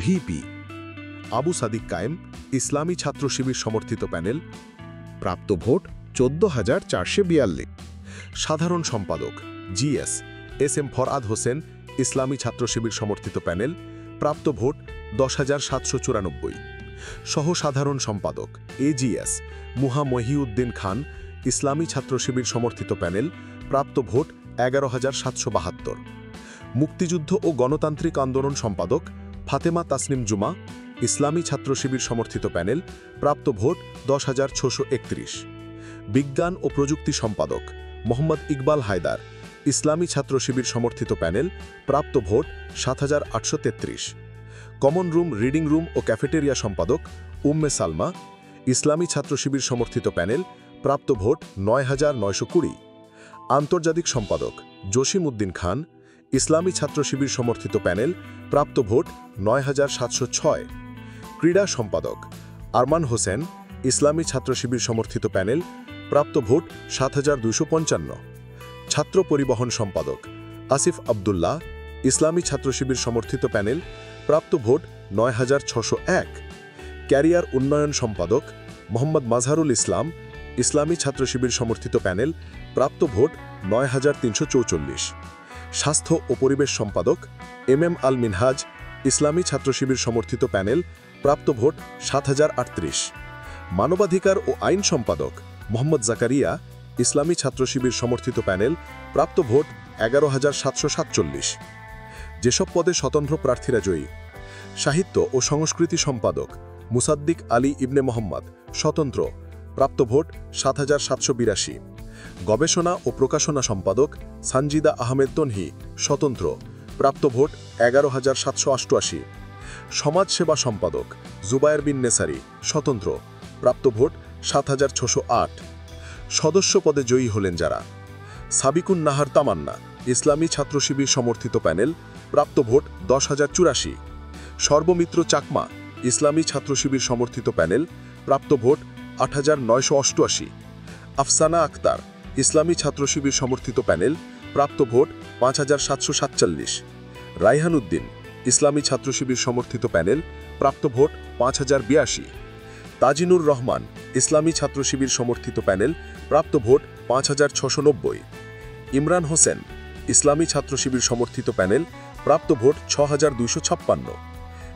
VP Abu Sadiq কায়েম, ইসলামী ছাত্র শিবির সমর্থিত প্যানেল, প্রাপ্ত ভোট 14,442। সাধারণ সম্পাদক জিএস এস এম ফরআদ হোসেন, ইসলামী ছাত্র শিবির সমর্থিত প্যানেল, প্রাপ্ত ভোট 10,794। সহ সাধারণ সম্পাদক এজিএস মুহা মহিউদ্দিন খান, ইসলামী ছাত্র শিবির সমর্থিত প্যানেল, প্রাপ্ত ভোট 11,772। মুক্তিযুদ্ধ ও গণতান্ত্রিক আন্দোলন সম্পাদক ফাতেমা তাসনিম জুমা, ইসলামী ছাত্র শিবির সমর্থিত প্যানেল, প্রাপ্ত ভোট 10,631। বিজ্ঞান ও প্রযুক্তি সম্পাদক মোহাম্মদ ইকবাল হায়দার, ইসলামী ছাত্র শিবির সমর্থিত প্যানেল, প্রাপ্ত ভোট 7,833। কমন রুম, রিডিং রুম ও ক্যাফেটেরিয়া সম্পাদক উম্মে সালমা, ইসলামী ছাত্র শিবির সমর্থিত প্যানেল, প্রাপ্ত ভোট 9,920। আন্তর্জাতিক সম্পাদক জসিম উদ্দিন খান, ইসলামী ছাত্র শিবির সমর্থিত প্যানেল, প্রাপ্ত ভোট 9,706। ক্রীড়া সম্পাদক আরমান হোসেন, ইসলামী ছাত্র শিবির সমর্থিত প্যানেল, প্রাপ্ত ভোট 7,255। ছাত্র পরিবহন সম্পাদক আসিফ আবদুল্লাহ, ইসলামী ছাত্র শিবির সমর্থিত প্যানেল, প্রাপ্ত ভোট 9,601। ক্যারিয়ার উন্নয়ন সম্পাদক মোহাম্মদ মাজহারুল ইসলাম, ইসলামী ছাত্র শিবির সমর্থিত প্যানেল, প্রাপ্ত ভোট 9,344। স্বাস্থ্য ও পরিবেশ সম্পাদক এম আল মিনহাজ, ইসলামী ছাত্র শিবির সমর্থিত প্যানেল, প্রাপ্ত ভোট 7,038। মানবাধিকার ও আইন সম্পাদক মোহাম্মদ জাকারিয়া, ইসলামী ছাত্র শিবির সমর্থিত প্যানেল, প্রাপ্ত ভোট 11,747। যেসব পদে স্বতন্ত্র প্রার্থীরা জয়ী: সাহিত্য ও সংস্কৃতি সম্পাদক মুসাদ্দিক আলী ইবনে মোহাম্মদ, স্বতন্ত্র, প্রাপ্ত ভোট 7,782। গবেষণা ও প্রকাশনা সম্পাদক সানজিদা আহমেদ তনহি, স্বতন্ত্র, প্রাপ্ত ভোট 11,788। সমাজসেবা সম্পাদক জুবায়ের বিন নেসারি, স্বতন্ত্র, প্রাপ্ত ভোট 7,608। সদস্য পদে জয়ী হলেন যারা: সাবিকুন নাহার তামান্না, ইসলামী ছাত্র শিবির সমর্থিত প্যানেল, প্রাপ্ত ভোট 10,084। সর্বমিত্র চাকমা, ইসলামী ছাত্র শিবির সমর্থিত প্যানেল, প্রাপ্ত ভোট 8,988। আফসানা আক্তার, ইসলামী ছাত্র শিবির সমর্থিত প্যানেল, প্রাপ্ত ভোট 5,747। রাইহান উদ্দিন, ইসলামী ছাত্র শিবির সমর্থিত প্যানেল, প্রাপ্ত ভোট 5,082। তাজিনুর রহমান, ইসলামী ছাত্র শিবির সমর্থিত প্যানেল, প্রাপ্ত ভোট 5,690। ইমরান হোসেন, ইসলামী ছাত্র শিবির সমর্থিত প্যানেল, প্রাপ্ত ভোট 6,256।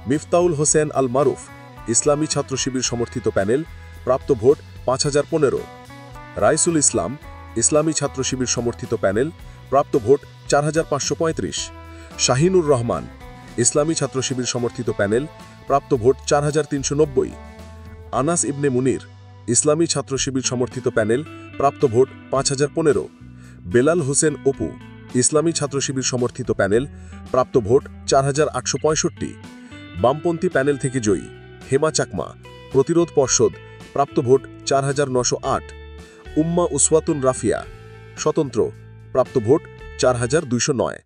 মিফতাউল হোসেন আল মারুফ, ইসলামী ছাত্র শিবির সমর্থিত প্যানেল, প্রাপ্ত ভোট 5,015। রাইসুল ইসলাম, ইসলামী ছাত্র শিবির সমর্থিত প্যানেল, প্রাপ্ত ভোট 4,535। শাহিনুর রহমান, ইসলামী ছাত্র শিবির সমর্থিত প্যানেল, প্রাপ্ত ভোট 4,390। আনাস ইবনে মুনির, ইসলামী ছাত্র শিবির সমর্থিত প্যানেল, প্রাপ্ত ভোট 5,015। বেলাল হোসেন অপু, ইসলামী ছাত্র শিবির সমর্থিত প্যানেল, প্রাপ্ত ভোট 4,865। বামপন্থী প্যানেল থেকে জয়ী হেমা চাকমা, প্রতিরোধ পর্ষদ, প্রাপ্ত ভোট 4,908। উম্মা উসওয়াতুন রাফিয়া, স্বতন্ত্র, প্রাপ্ত ভোট 4,209।